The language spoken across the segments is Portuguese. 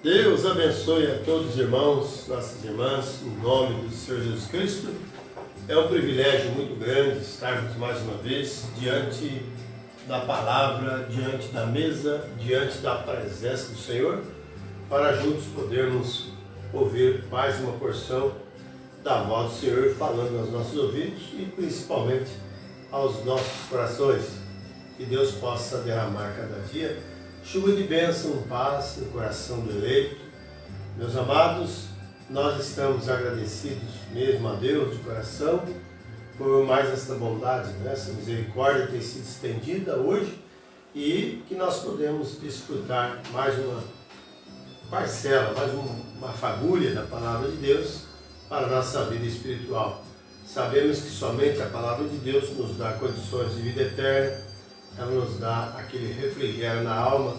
Deus abençoe a todos os irmãos, nossas irmãs, em nome do Senhor Jesus Cristo. É um privilégio muito grande estarmos mais uma vez diante da palavra, diante da mesa, diante da presença do Senhor, para juntos podermos ouvir mais uma porção da voz do Senhor falando aos nossos ouvidos e principalmente aos nossos corações. Que Deus possa derramar cada dia chuva de bênção, paz no coração do eleito. Meus amados, nós estamos agradecidos mesmo a Deus de coração por mais esta bondade, essa misericórdia ter sido estendida hoje e que nós podemos desfrutar mais uma parcela, mais uma fagulha da palavra de Deus para a nossa vida espiritual. Sabemos que somente a palavra de Deus nos dá condições de vida eterna, ela nos dá aquele refrigério na alma.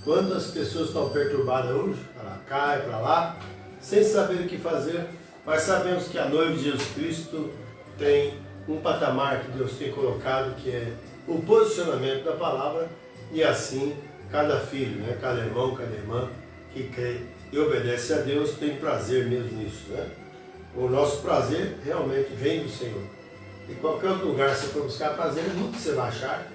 Quantas pessoas estão perturbadas hoje, para cá e para lá, sem saber o que fazer, mas sabemos que a noiva de Jesus Cristo tem um patamar que Deus tem colocado, que é o posicionamento da palavra, e assim cada filho, cada irmão, cada irmã que crê e obedece a Deus tem prazer mesmo nisso. O nosso prazer realmente vem do Senhor. Em qualquer outro lugar que você for buscar prazer, nunca você vai achar.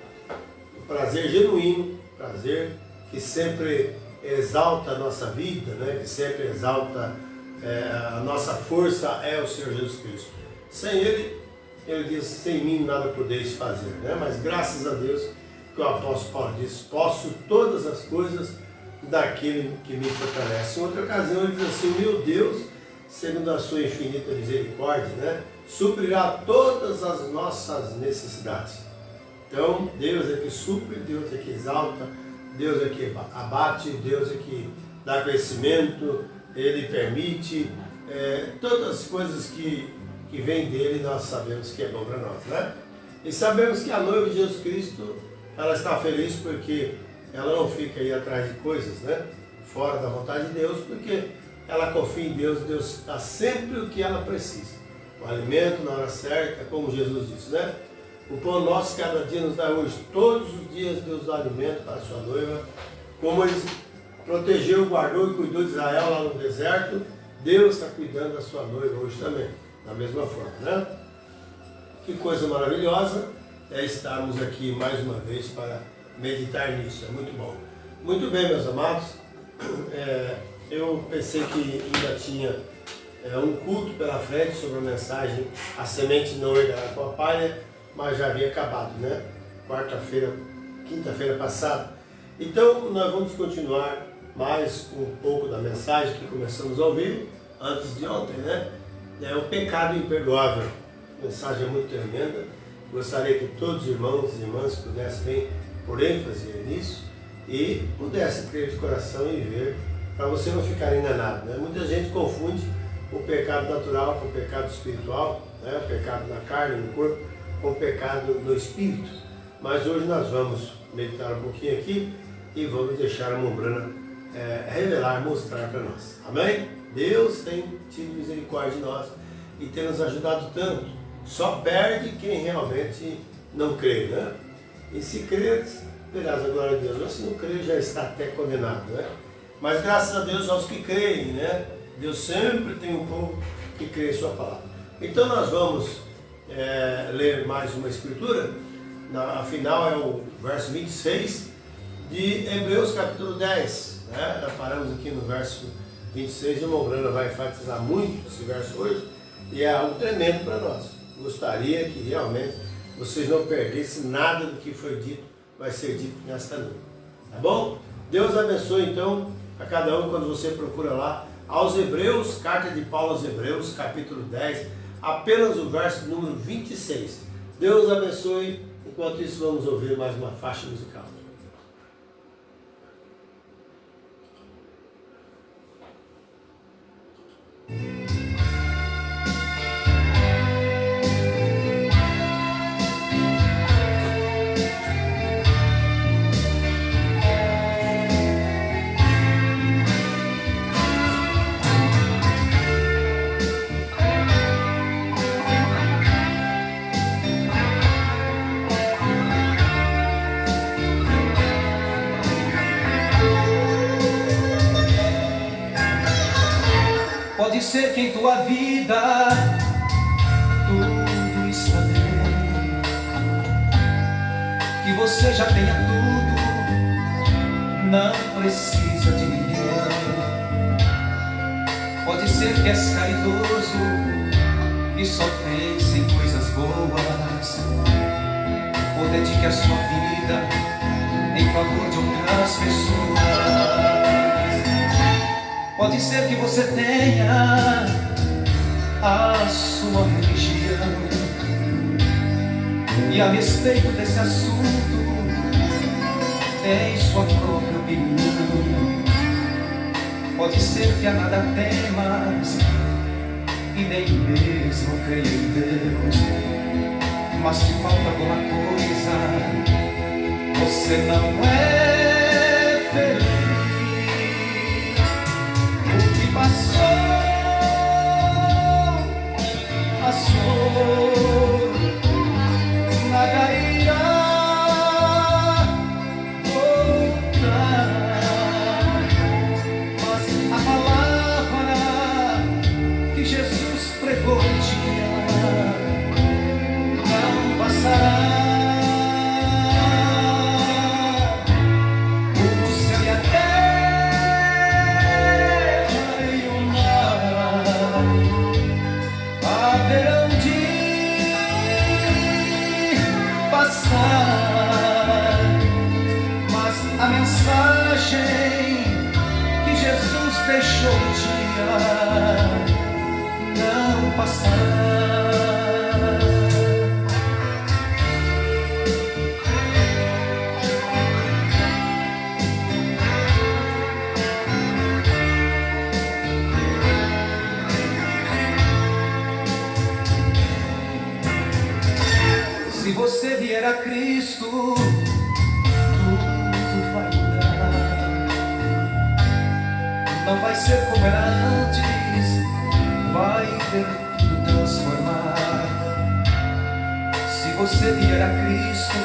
Prazer genuíno, prazer que sempre exalta a nossa vida, que sempre exalta a nossa força é o Senhor Jesus Cristo. Sem Ele diz, sem mim nada podeis fazer, mas graças a Deus, que o apóstolo Paulo diz, posso todas as coisas daquele que me fortalece. Em outra ocasião ele diz assim, meu Deus, segundo a sua infinita misericórdia, suprirá todas as nossas necessidades. Então, Deus é que supre, Deus é que exalta, Deus é que abate, Deus é que dá crescimento, Ele permite, todas as coisas que vêm dEle nós sabemos que é bom para nós, E sabemos que a noiva de Jesus Cristo, ela está feliz porque ela não fica aí atrás de coisas, fora da vontade de Deus, porque ela confia em Deus, Deus dá sempre o que ela precisa. O alimento na hora certa, como Jesus disse, O pão nosso cada dia nos dá hoje. Todos os dias Deus dá alimento para a sua noiva. Como Ele protegeu, guardou e cuidou de Israel lá no deserto, Deus está cuidando da sua noiva hoje também. Da mesma forma, Que coisa maravilhosa é estarmos aqui mais uma vez para meditar nisso. É muito bom. Muito bem, meus amados. Eu pensei que ainda tinha um culto pela frente sobre a mensagem A Semente Não Herdará com a Palha, mas já havia acabado, quinta-feira passada. Então, nós vamos continuar mais um pouco da mensagem que começamos a ouvir antes de ontem, É o pecado imperdoável. A mensagem é muito tremenda. Gostaria que todos os irmãos e irmãs pudessem vir por ênfase nisso e pudessem crer de coração e ver, para você não ficar enganado, Muita gente confunde o pecado natural com o pecado espiritual, o pecado na carne, no corpo, com o pecado no espírito. Mas hoje nós vamos meditar um pouquinho aqui e vamos deixar a Mombrana revelar, mostrar para nós. Amém? Deus tem tido misericórdia de nós e tem nos ajudado tanto. Só perde quem realmente não crê, E se crer, verás a glória de Deus. Mas se não crer, já está até condenado, Mas graças a Deus aos que creem, Deus sempre tem um povo que crê em sua palavra. Então nós vamos ler mais uma escritura, afinal é o verso 26 de Hebreus capítulo 10, Já paramos aqui no verso 26 e o Mombrana vai enfatizar muito esse verso hoje e é algo tremendo para nós. Gostaria que realmente vocês não perdessem nada do que foi dito, vai ser dito nesta noite, tá bom? Deus abençoe então a cada um quando você procura lá aos Hebreus, carta de Paulo aos Hebreus, capítulo 10, apenas o verso número 26. Deus abençoe. Enquanto isso, vamos ouvir mais uma faixa musical. Pode ser que em tua vida tudo está bem, que você já tenha tudo, não precisa de ninguém. Pode ser que és caridoso e só pense em coisas boas, ou dedique a sua vida em favor de outras pessoas. Pode ser que você tenha a sua religião e a respeito desse assunto tem sua própria opinião. Pode ser que a nada temas e nem mesmo creia em Deus, mas te falta alguma coisa, você não é feliz. O que passou, passou, nada irá voltar, mas a palavra que Jesus pregou um dia não passará. Mas a mensagem que Jesus deixou um dia não passará. Se você vier a Cristo, tudo vai mudar. Não vai ser como era antes, vai ver tudo transformar. Se você vier a Cristo,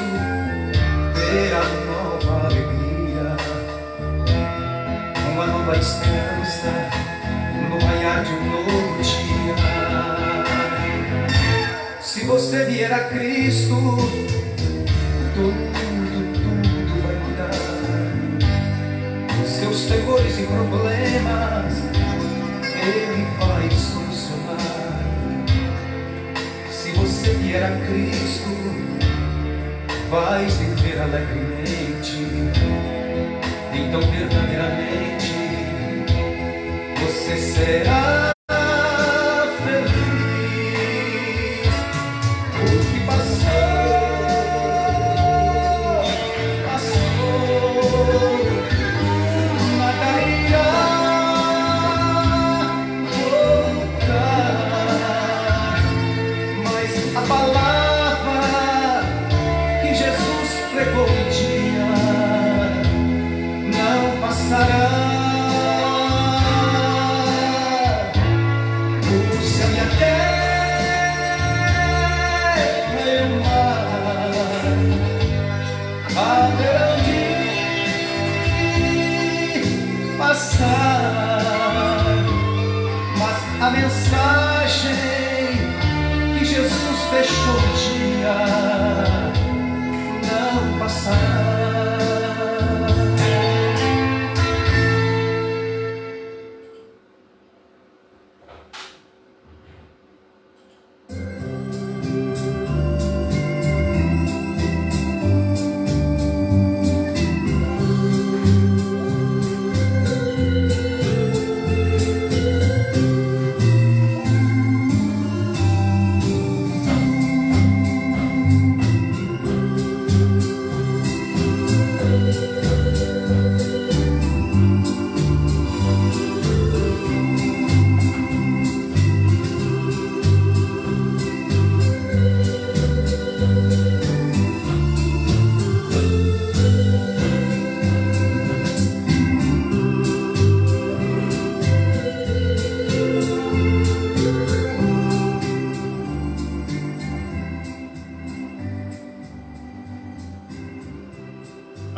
terá nova alegria, uma nova esperança no raiar de um novo dia. Se você vier a Cristo, tudo vai mudar. Seus temores e problemas Ele vai solucionar. Se você vier a Cristo, vai viver alegremente. Então verdadeiramente você será mas a mensagem que Jesus deixou um dia não passará.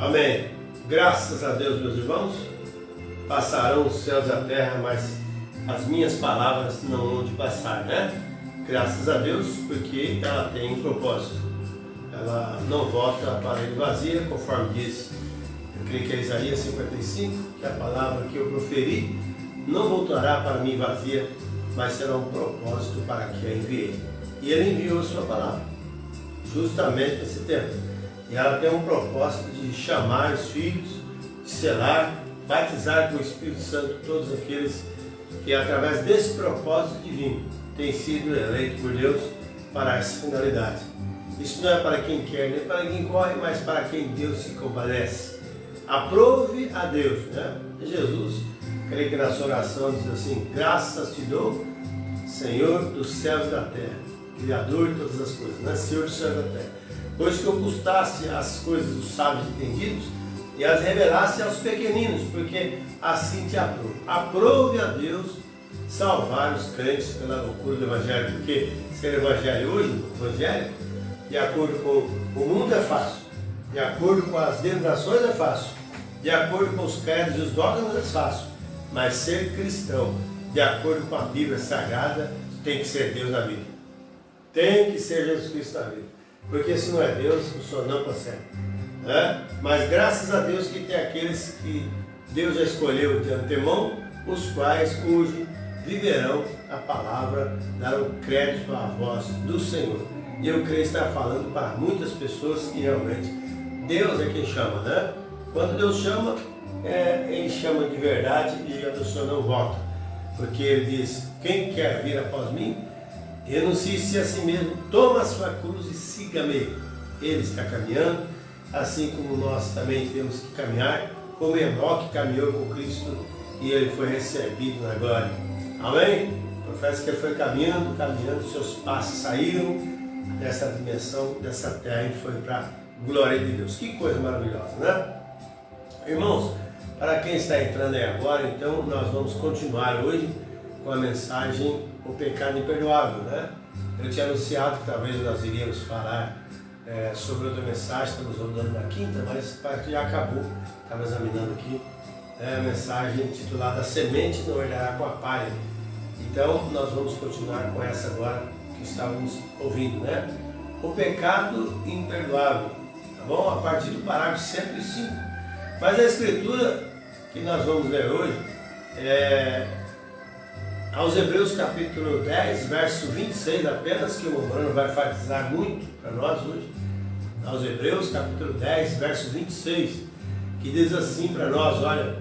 Amém. Graças a Deus, meus irmãos. Passarão os céus e a terra, mas as minhas palavras não vão de passar, né? Graças a Deus, porque ela tem um propósito. Ela não volta para ele vazia, conforme diz, eu creio que é Isaías 55, que a palavra que eu proferi não voltará para mim vazia, mas será um propósito para que a enviei. E ele enviou a sua palavra, justamente nesse tempo. E ela tem um propósito de chamar os filhos, de selar, batizar com o Espírito Santo todos aqueles que, através desse propósito divino, têm sido eleitos por Deus para essa finalidade. Isso não é para quem quer, nem para quem corre, mas para quem Deus se compadece. Aprove a Deus, né? Jesus, creio que na sua oração diz assim: graças te dou, Senhor dos céus e da terra, Criador de todas as coisas, né? Senhor dos céus e da terra. Pois que ocultaste as coisas dos sábios entendidos e as revelaste aos pequeninos, porque assim te aprove. Aprove a Deus salvar os crentes pela loucura do Evangelho, porque ser Evangelho hoje, Evangelho, de acordo com o mundo é fácil, de acordo com as denominações é fácil, de acordo com os credos e os dogmas é fácil, mas ser cristão, de acordo com a Bíblia Sagrada, tem que ser Deus na vida. Tem que ser Jesus Cristo na vida. Porque se não é Deus, o senhor não consegue. Né? Mas graças a Deus que tem aqueles que Deus já escolheu de antemão, os quais hoje viverão a palavra, darão crédito à voz do Senhor. E eu creio estar falando para muitas pessoas que realmente Deus é quem chama, né? Quando Deus chama, Ele chama de verdade e a pessoa não volta. Porque Ele diz: quem quer vir após mim, renuncie-se a si mesmo, toma a sua cruz e siga-me. Ele está caminhando, assim como nós também temos que caminhar, como Enoque caminhou com Cristo e ele foi recebido na glória. Amém? Professa que ele foi caminhando, seus passos saíram dessa dimensão, dessa terra e foi para a glória de Deus. Que coisa maravilhosa, né? Irmãos, para quem está entrando aí agora, então nós vamos continuar hoje com a mensagem O Pecado Imperdoável, né? Eu tinha anunciado que talvez nós iríamos falar sobre outra mensagem, estamos rodando na quinta, mas parece que já acabou. Estava examinando aqui a mensagem intitulada Semente não herdará com a palha. Então nós vamos continuar com essa agora que estávamos ouvindo, né? O pecado imperdoável, tá bom? A partir do parágrafo 105. Mas a escritura que nós vamos ler hoje aos Hebreus capítulo 10, verso 26 apenas, que o Romano vai enfatizar muito para nós hoje. Aos Hebreus capítulo 10, verso 26, que diz assim para nós: olha,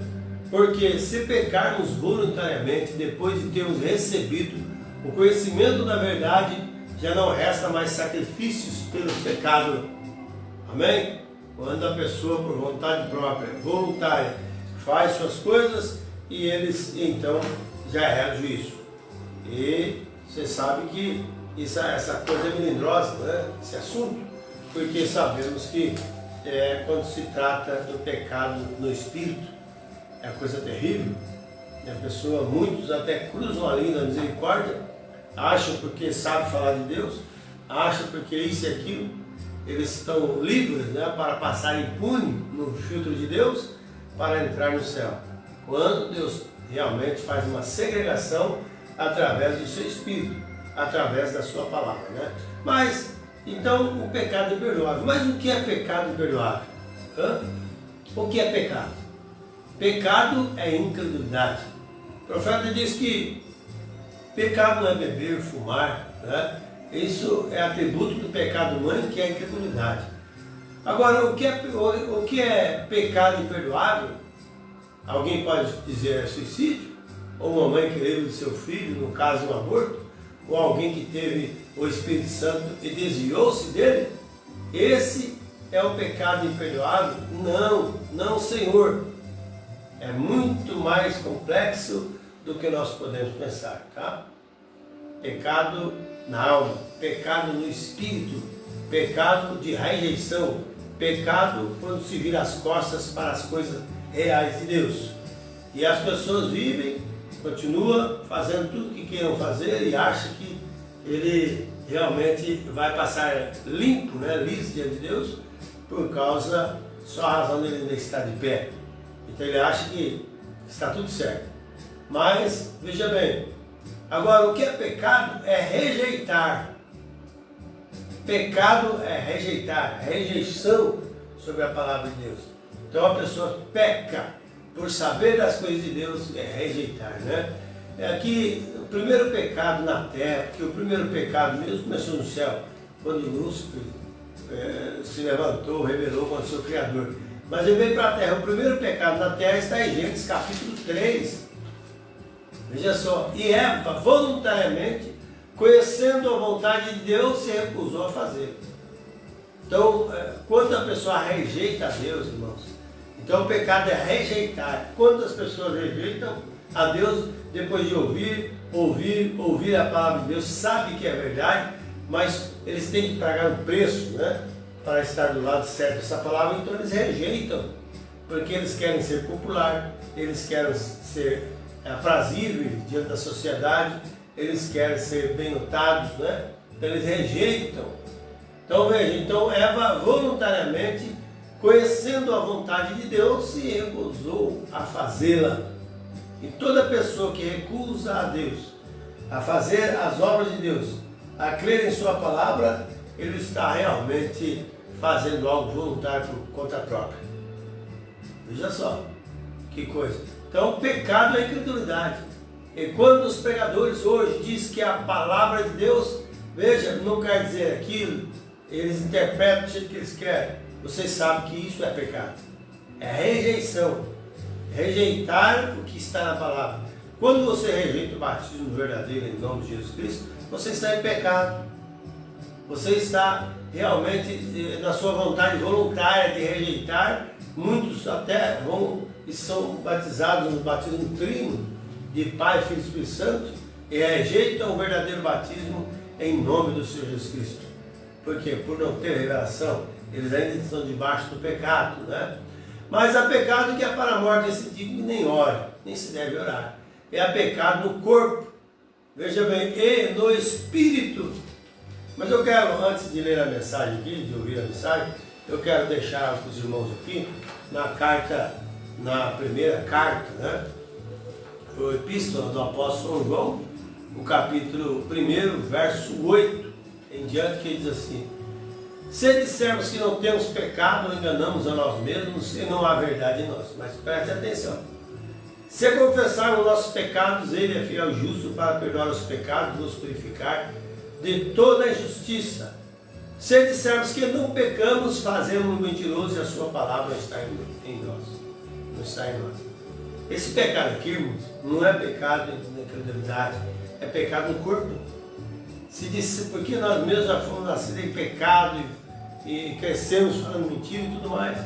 porque se pecarmos voluntariamente, depois de termos recebido o conhecimento da verdade, já não resta mais sacrifícios pelo pecado. Amém? Quando a pessoa, por vontade própria, voluntária, faz suas coisas e eles então já é juízo. E você sabe que essa coisa é melindrosa, né? Esse assunto, porque sabemos que quando se trata do pecado no espírito, é coisa terrível. E a pessoa, muitos até cruzam a linha da misericórdia, acham porque sabe falar de Deus, acham porque isso e aquilo, eles estão livres, né, para passar impune no filtro de Deus para entrar no céu. Quando Deus realmente faz uma segregação através do seu Espírito, através da sua palavra, né? Mas, então, o pecado é imperdoável. Mas o que é pecado imperdoável? O que é pecado? Pecado é incredulidade. O profeta diz que pecado não é beber, fumar, né? Isso é atributo do pecado humano, que é a incredulidade. Agora, o que é pecado imperdoável? Alguém pode dizer suicídio, ou uma mãe que levou seu filho, no caso um aborto, ou alguém que teve o Espírito Santo e desviou-se dele. Esse é o pecado imperdoável? Não, Senhor. É muito mais complexo do que nós podemos pensar, tá? Pecado na alma, pecado no espírito, pecado de rejeição, pecado quando se vira as costas para as coisas reais de Deus. E as pessoas vivem, continuam fazendo tudo o que queiram fazer e acham que ele realmente vai passar limpo, né, liso diante de Deus, por causa, só a razão dele ainda estar de pé. Então ele acha que está tudo certo. Mas, veja bem, agora o que é pecado é rejeitar. Pecado é rejeitar, rejeição sobre a palavra de Deus. Então a pessoa peca por saber das coisas de Deus, é rejeitar, né? Aqui, o primeiro pecado na terra, porque o primeiro pecado mesmo começou no céu, quando Lúcifer se levantou, rebelou contra o seu Criador. Mas ele veio para a terra. O primeiro pecado na terra está em Gênesis capítulo 3. Veja só, e Eva voluntariamente, conhecendo a vontade de Deus, se recusou a fazer. Então, quando a pessoa rejeita a Deus, irmãos, então o pecado é rejeitar. Quantas pessoas rejeitam a Deus depois de ouvir a palavra de Deus, sabe que é verdade, mas eles têm que pagar um preço, né, para estar do lado certo dessa palavra, então eles rejeitam, porque eles querem ser popular, eles querem ser aprazíveis diante da sociedade, eles querem ser bem notados, né? Então eles rejeitam. Então veja, então Eva voluntariamente, conhecendo a vontade de Deus, se recusou a fazê-la. E toda pessoa que recusa a Deus, a fazer as obras de Deus, a crer em sua palavra, ele está realmente fazendo algo voluntário por conta própria. Veja só, que coisa. Então o pecado é a incredulidade. E quando os pregadores hoje dizem que a palavra de Deus, veja, não quer dizer aquilo, eles interpretam do jeito que eles querem. Vocês sabem que isso é pecado. É rejeição. Rejeitar o que está na palavra. Quando você rejeita o batismo verdadeiro em nome de Jesus Cristo, você está em pecado. Você está realmente na sua vontade voluntária de rejeitar. Muitos até vão e são batizados no batismo trino de Pai, Filho e Espírito Santo e rejeitam o verdadeiro batismo em nome do Senhor Jesus Cristo. Por quê? Por não ter revelação, eles ainda estão debaixo do pecado, né? Mas há pecado que é para a morte, esse tipo nem ora, nem se deve orar. É pecado no corpo, veja bem, e no espírito. Mas eu quero, antes de ler a mensagem aqui, de ouvir a mensagem, eu quero deixar para os irmãos aqui, na primeira carta, né? O epístola do apóstolo São João, o capítulo 1, verso 8, em diante, que diz assim: se dissermos que não temos pecado, enganamos a nós mesmos e não há verdade em nós. Mas preste atenção. Se confessarmos nossos pecados, Ele é fiel e justo para perdoar os pecados e nos purificar de toda a injustiça. Se dissermos que não pecamos, fazemos um mentiroso e a sua palavra não está em nós. Não está em nós. Esse pecado aqui, irmãos, não é pecado na incredulidade, é pecado no corpo. Se disse, porque nós mesmos já fomos nascidos em pecado e crescemos falando mentira e tudo mais.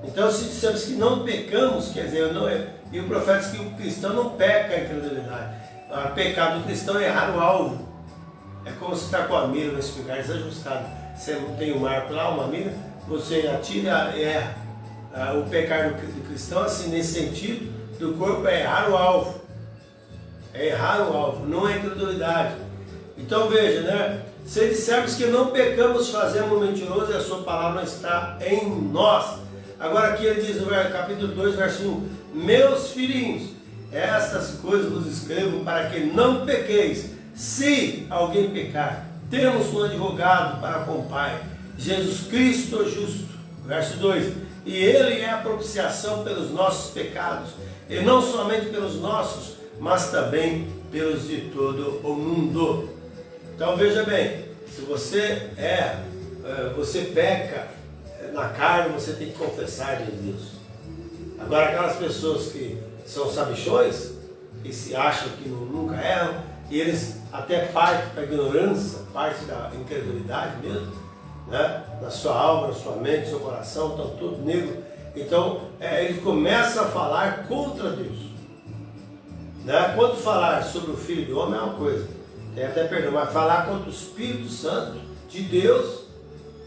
Então, se dissermos que não pecamos, quer dizer, não é, e o profeta diz que o cristão não peca em incredulidade. O pecado do cristão é errar o alvo. É como se está com a mira no espingarda desajustada. Você não tem um arco lá, uma mira, você atira e erra. O pecado do cristão, assim, nesse sentido, do corpo é errar o alvo. É errar o alvo, não é incredulidade. Então veja, né? Se dissermos que não pecamos, fazemos um mentiroso e a sua palavra não está em nós. Agora aqui ele diz no capítulo 2, verso 1: meus filhinhos, estas coisas vos escrevo para que não pequeis. Se alguém pecar, temos um advogado para com o Pai, Jesus Cristo justo. Verso 2: e Ele é a propiciação pelos nossos pecados, e não somente pelos nossos, mas também pelos de todo o mundo. Então veja bem, se você você peca na carne, você tem que confessar diante de Deus. Agora aquelas pessoas que são sabichões, que se acham que nunca erram, e eles até partem para a ignorância, parte da incredulidade mesmo, né? Na sua alma, na sua mente, no seu coração, estão tudo negro. Então ele começa a falar contra Deus, né? Quando falar sobre o Filho do Homem é uma coisa, tem até perdão, mas falar contra o Espírito Santo de Deus,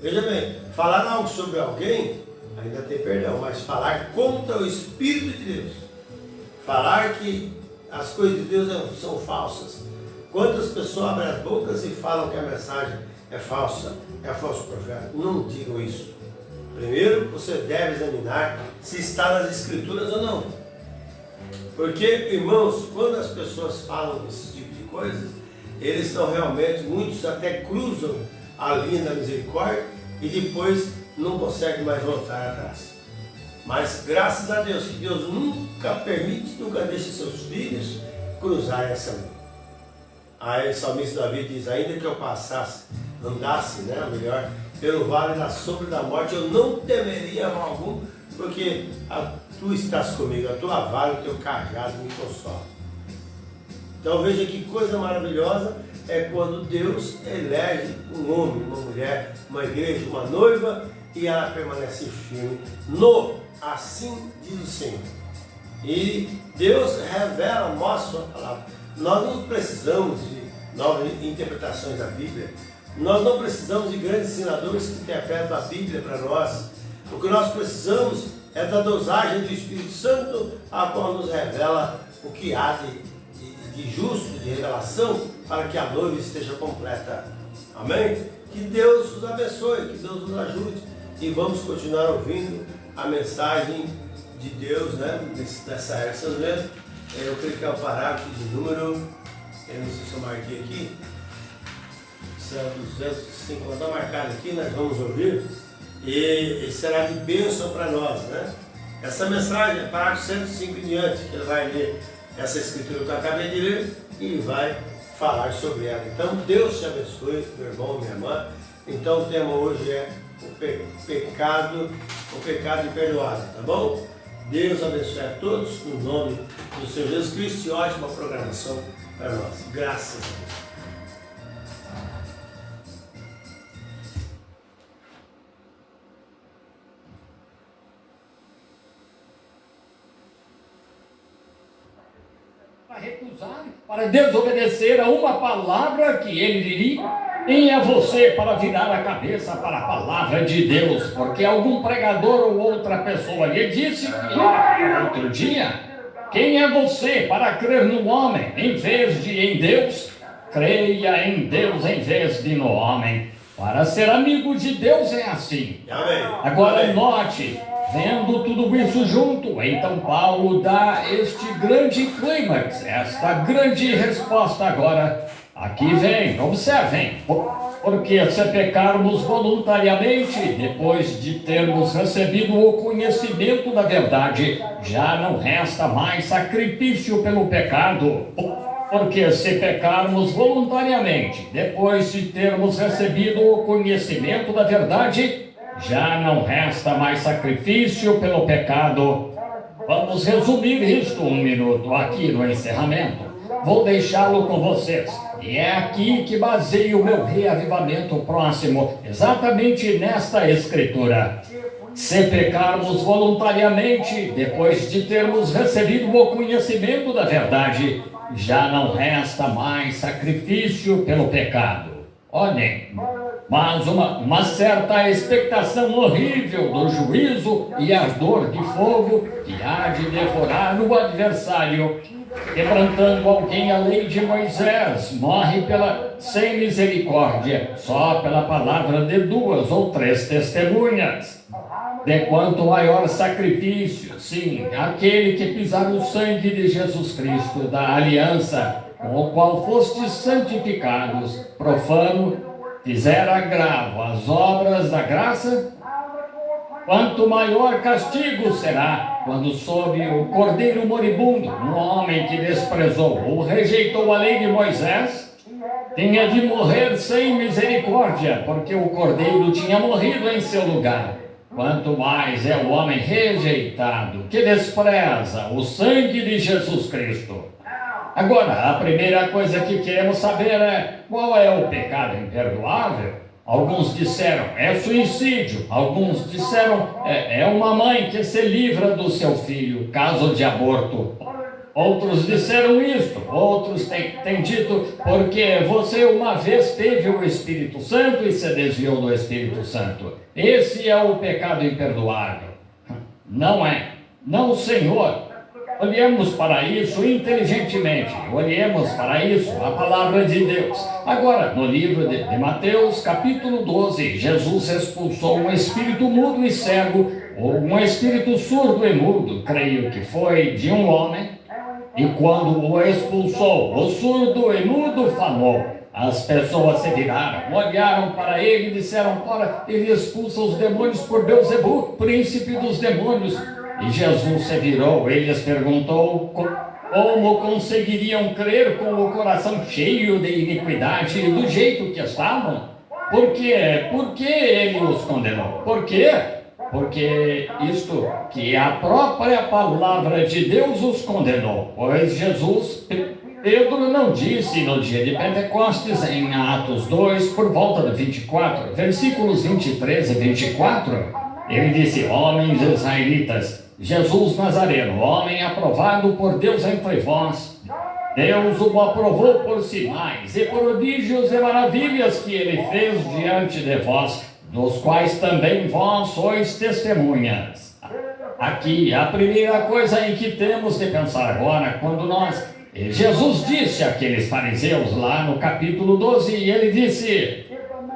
veja bem, falar algo sobre alguém ainda tem perdão, mas falar contra o Espírito de Deus, falar que as coisas de Deus são falsas. Quantas pessoas abrem as bocas e falam que a mensagem é falsa, é falso profeta? Não digam isso. Primeiro você deve examinar se está nas Escrituras ou não. Porque, irmãos, quando as pessoas falam desse tipo de coisa, eles estão realmente, muitos até cruzam a linha da misericórdia e depois não conseguem mais voltar atrás. Mas graças a Deus, que Deus nunca permite, nunca deixa seus filhos cruzar essa linha. Aí o salmista Davi diz, ainda que eu passasse, andasse, né, melhor, pelo vale da sombra da morte, eu não temeria mal algum, porque tu estás comigo, a tua vara e o teu cajado me consolam. Então veja que coisa maravilhosa é quando Deus elege um homem, uma mulher, uma igreja, uma noiva, e ela permanece firme no assim diz o Senhor. E Deus revela, mostra a palavra. Nós não precisamos de novas interpretações da Bíblia. Nós não precisamos de grandes ensinadores que interpretam a Bíblia para nós. O que nós precisamos é da dosagem do Espírito Santo, a qual nos revela o que há de justo, de revelação, para que a noiva esteja completa. Amém? Que Deus os abençoe, que Deus nos ajude. E vamos continuar ouvindo a mensagem de Deus, né? Nessa era. Vocês vendo? Eu creio que é o parágrafo de número, eu não sei se eu marquei aqui, isso é o 205, vou dar marcado aqui, nós vamos ouvir, e será de bênção para nós, né? Essa mensagem é parágrafo 105 em diante, que ele vai ler essa escritura que eu acabei de ler e vai falar sobre ela. Então, Deus te abençoe, meu irmão, minha irmã. Então, o tema hoje é o pecado imperdoável, tá bom? Deus abençoe a todos, no nome do Senhor Jesus Cristo, e ótima programação para nós. Graças a Deus. Para recusar, para desobedecer a uma palavra que ele diria, quem é você para virar a cabeça para a palavra de Deus? Porque algum pregador ou outra pessoa lhe disse outro dia, quem é você para crer no homem em vez de em Deus? Creia em Deus em vez de no homem. Para ser amigo de Deus é assim. Amém. Agora Amém. note, vendo tudo isso junto, então Paulo dá este grande clímax, esta grande resposta agora. Aqui vem, observem, porque se pecarmos voluntariamente, depois de termos recebido o conhecimento da verdade, já não resta mais sacrifício pelo pecado. Porque se pecarmos voluntariamente, depois de termos recebido o conhecimento da verdade, já não resta mais sacrifício pelo pecado. Vamos resumir isto um minuto aqui no encerramento. Vou deixá-lo com vocês. E é aqui que baseio o meu reavivamento próximo, exatamente nesta escritura. Se pecarmos voluntariamente, depois de termos recebido o conhecimento da verdade, já não resta mais sacrifício pelo pecado. Olhem, mas uma certa expectação horrível do juízo e ardor de fogo que há de devorar o adversário, quebrantando alguém a lei de Moisés, morre sem misericórdia, só pela palavra de 2 ou 3 testemunhas. De quanto maior sacrifício, sim, aquele que pisar o sangue de Jesus Cristo, da aliança, com o qual fostes santificados, profano, fizer agravo às obras da graça, quanto maior castigo será quando sob o cordeiro moribundo, um homem que desprezou ou rejeitou a lei de Moisés, tinha de morrer sem misericórdia, porque o cordeiro tinha morrido em seu lugar. Quanto mais é o homem rejeitado, que despreza o sangue de Jesus Cristo. Agora, a primeira coisa que queremos saber é, qual é o pecado imperdoável? Alguns disseram, é suicídio. Alguns disseram, é uma mãe que se livra do seu filho, caso de aborto. Outros disseram isto, outros têm dito, porque você uma vez teve o Espírito Santo e se desviou do Espírito Santo. Esse é o pecado imperdoável. Não é. Não, Senhor. Olhemos para isso inteligentemente, olhemos para isso a palavra de Deus. Agora, no livro de Mateus, capítulo 12, Jesus expulsou um espírito mudo e cego, ou um espírito surdo e mudo, creio que foi de um homem, e quando o expulsou, o surdo e mudo falou. As pessoas se viraram, olharam para ele e disseram: ora, ele expulsa os demônios por Beelzebub, príncipe dos demônios. E Jesus se virou e lhes perguntou como conseguiriam crer com o coração cheio de iniquidade do jeito que estavam? Por quê? Por que ele os condenou? Por quê? Porque isto que a própria palavra de Deus os condenou. Pois Pedro não disse no dia de Pentecostes, em Atos 2, por volta do 24, versículos 23 e 24, ele disse: homens israelitas, Jesus Nazareno, homem aprovado por Deus entre vós, Deus o aprovou por sinais e prodígios e maravilhas que ele fez diante de vós, dos quais também vós sois testemunhas. Aqui, a primeira coisa em que temos de pensar agora, Jesus disse àqueles fariseus lá no capítulo 12, e ele disse: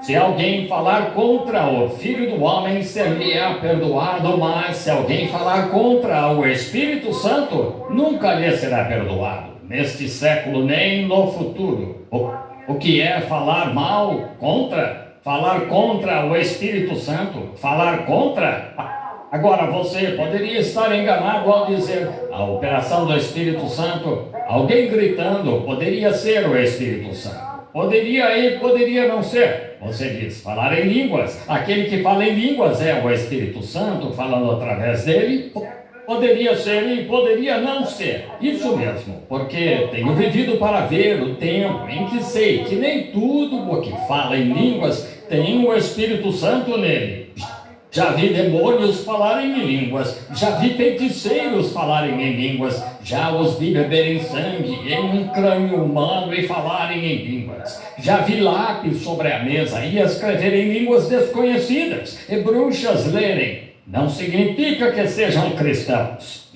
se alguém falar contra o Filho do Homem, ser-lhe-á perdoado, mas se alguém falar contra o Espírito Santo, nunca lhe será perdoado, neste século nem no futuro. O que é falar mal contra? Falar contra o Espírito Santo? Falar contra? Agora, você poderia estar enganado ao dizer a operação do Espírito Santo. Alguém gritando poderia ser o Espírito Santo. Poderia e poderia não ser. Você diz falar em línguas. Aquele que fala em línguas é o Espírito Santo falando através dele. Poderia ser e poderia não ser. Isso mesmo, porque tenho vivido para ver o tempo em que sei que nem tudo o que fala em línguas tem o Espírito Santo nele. Já vi demônios falarem em línguas, já vi feiticeiros falarem em línguas, já os vi beberem sangue em um crânio humano e falarem em línguas. Já vi lápis sobre a mesa e escreverem em línguas desconhecidas e bruxas lerem. Não significa que sejam cristãos.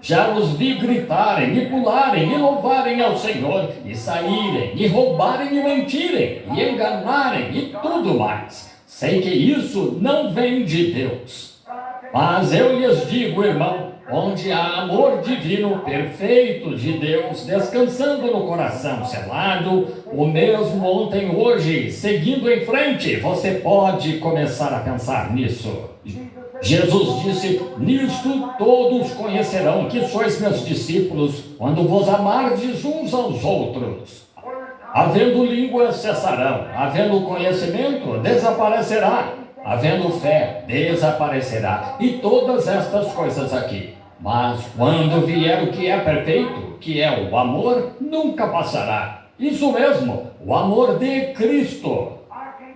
Já os vi gritarem e pularem e louvarem ao Senhor e saírem e roubarem e mentirem e enganarem e tudo mais. Sei que isso não vem de Deus. Mas eu lhes digo, irmão, onde há amor divino perfeito de Deus descansando no coração selado, o mesmo ontem, hoje, seguindo em frente, você pode começar a pensar nisso. Jesus disse: nisto todos conhecerão que sois meus discípulos, quando vos amardes uns aos outros. Havendo línguas cessarão, havendo conhecimento desaparecerá, havendo fé desaparecerá, e todas estas coisas aqui. Mas quando vier o que é perfeito, que é o amor, nunca passará. Isso mesmo, o amor de Cristo.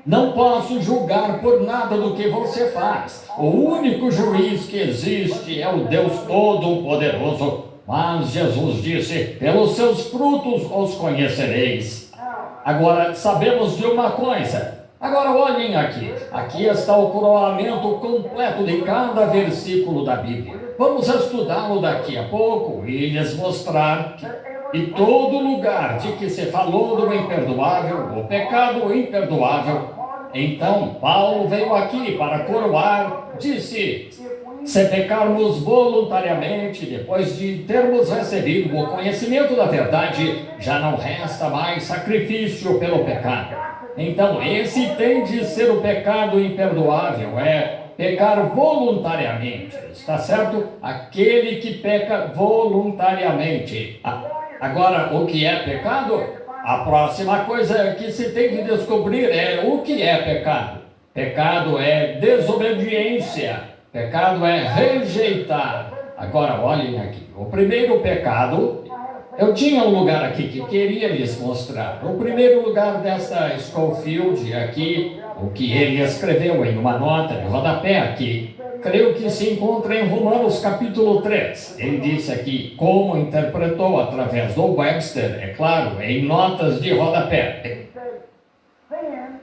Não posso julgar por nada do que você faz. O único juiz que existe é o Deus Todo-Poderoso. Mas Jesus disse: pelos seus frutos os conhecereis. Agora, sabemos de uma coisa. Agora olhem aqui. Aqui está o coroamento completo de cada versículo da Bíblia. Vamos estudá-lo daqui a pouco e lhes mostrar que em todo lugar de que se falou do imperdoável, o pecado imperdoável, então Paulo veio aqui para coroar, disse: se pecarmos voluntariamente, depois de termos recebido o conhecimento da verdade, já não resta mais sacrifício pelo pecado. Então, esse tem de ser o pecado imperdoável, é pecar voluntariamente, está certo? Aquele que peca voluntariamente. Agora, o que é pecado? A próxima coisa que se tem de descobrir é o que é pecado. Pecado é desobediência. Pecado é rejeitar. Agora, olhem aqui. O primeiro pecado, eu tinha um lugar aqui que queria lhes mostrar. O primeiro lugar dessa Scofield aqui, o que ele escreveu em uma nota de rodapé aqui, creio que se encontra em Romanos capítulo 3. Ele disse aqui como interpretou através do Webster, é claro, em notas de rodapé.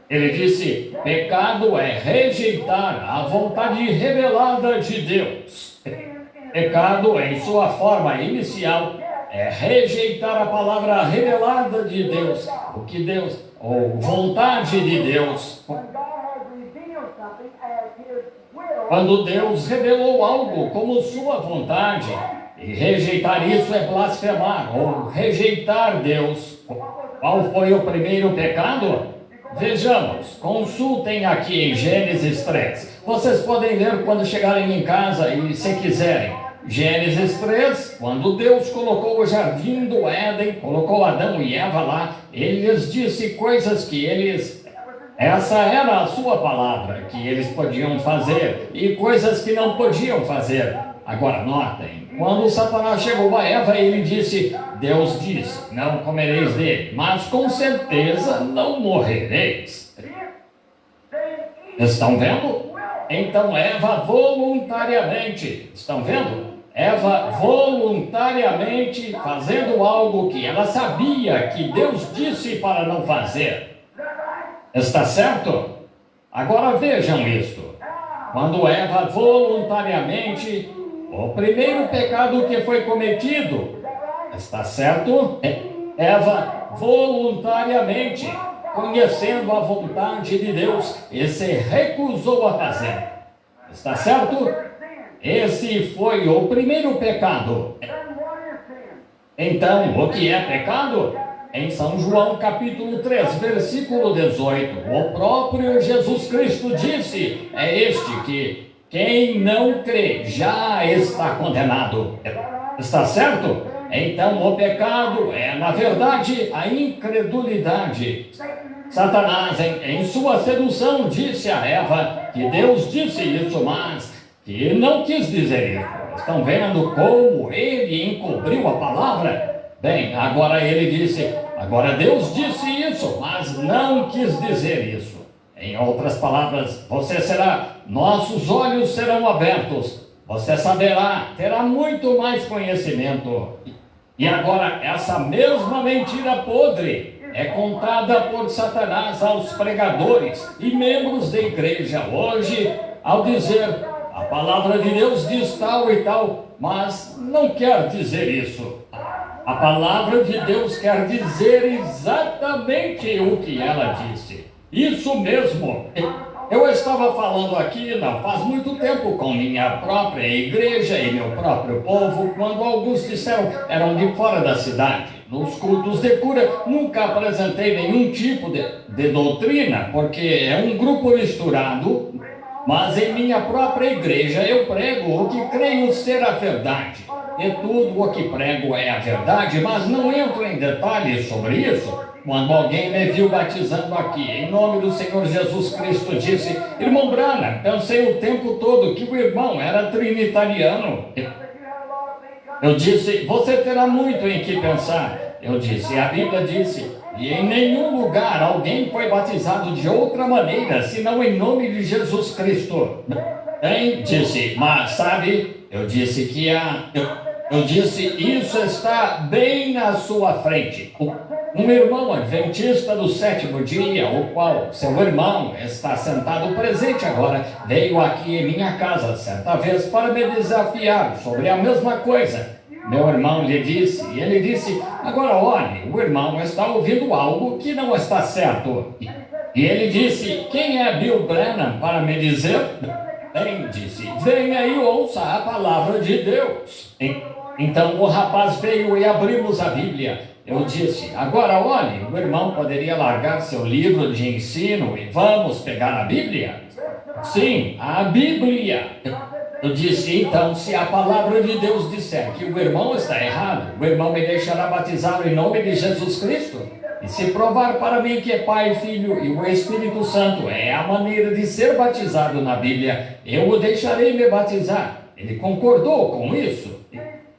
Ele disse: pecado é rejeitar a vontade revelada de Deus. pecado, em sua forma inicial, é rejeitar a palavra revelada de Deus, o que Deus, ou vontade de Deus. Quando Deus revelou algo como sua vontade, e rejeitar isso é blasfemar, ou rejeitar Deus. Qual foi o primeiro pecado? Vejamos, consultem aqui em Gênesis 3. Vocês podem ler quando chegarem em casa e se quiserem. Gênesis 3, quando Deus colocou o jardim do Éden, colocou Adão e Eva lá, Ele lhes disse coisas que essa era a sua palavra, que eles podiam fazer, e coisas que não podiam fazer. Agora notem, quando Satanás chegou a Eva, ele disse, Deus disse, não comereis dele, mas com certeza não morrereis. Estão vendo? Então Eva voluntariamente, estão vendo? Eva voluntariamente fazendo algo que ela sabia que Deus disse para não fazer. Está certo? Agora vejam isto. Quando Eva voluntariamente, o primeiro pecado que foi cometido, está certo? Eva voluntariamente, conhecendo a vontade de Deus, e se recusou a fazer. Está certo? Esse foi o primeiro pecado. Então, o que é pecado? Em São João capítulo 3, versículo 18, o próprio Jesus Cristo disse, é este que quem não crê já está condenado. Está certo? Então o pecado é, na verdade, a incredulidade. Satanás, em sua sedução, disse a Eva que Deus disse isso, mas que não quis dizer isso. Estão vendo como ele encobriu a palavra? Bem, agora ele disse, agora Deus disse isso, mas não quis dizer isso. Em outras palavras, nossos olhos serão abertos, você saberá, terá muito mais conhecimento. E agora, essa mesma mentira podre é contada por Satanás aos pregadores e membros da igreja hoje, ao dizer, a palavra de Deus diz tal e tal, mas não quer dizer isso. A palavra de Deus quer dizer exatamente o que ela disse. Isso mesmo. Eu estava falando aqui não faz muito tempo com minha própria igreja e meu próprio povo, quando alguns disseram eram de fora da cidade. Nos cultos de cura nunca apresentei nenhum tipo de doutrina, porque é um grupo misturado, mas em minha própria igreja eu prego o que creio ser a verdade. E tudo o que prego é a verdade, mas não entro em detalhes sobre isso. Quando alguém me viu batizando aqui, em nome do Senhor Jesus Cristo, disse, irmão Branham, pensei o tempo todo que o irmão era trinitariano. Eu disse, você terá muito em que pensar. Eu disse, a Bíblia disse, e em nenhum lugar alguém foi batizado de outra maneira, senão em nome de Jesus Cristo. Disse, mas sabe, eu disse que eu disse, isso está bem na sua frente. Um irmão adventista do sétimo dia, o qual seu irmão está sentado presente agora, veio aqui em minha casa certa vez para me desafiar sobre a mesma coisa. Meu irmão lhe disse, e ele disse, agora olhe, o irmão está ouvindo algo que não está certo. E ele disse, quem é Bill Branham para me dizer? Bem, disse, venha e ouça a palavra de Deus. Então o rapaz veio e abrimos a Bíblia. Eu disse, agora olhe, o irmão poderia largar seu livro de ensino e vamos pegar a Bíblia? Sim, a Bíblia. Eu disse, então, se a palavra de Deus disser que o irmão está errado, o irmão me deixará batizar em nome de Jesus Cristo? E se provar para mim que Pai, Filho e o Espírito Santo é a maneira de ser batizado na Bíblia, eu o deixarei me batizar. Ele concordou com isso.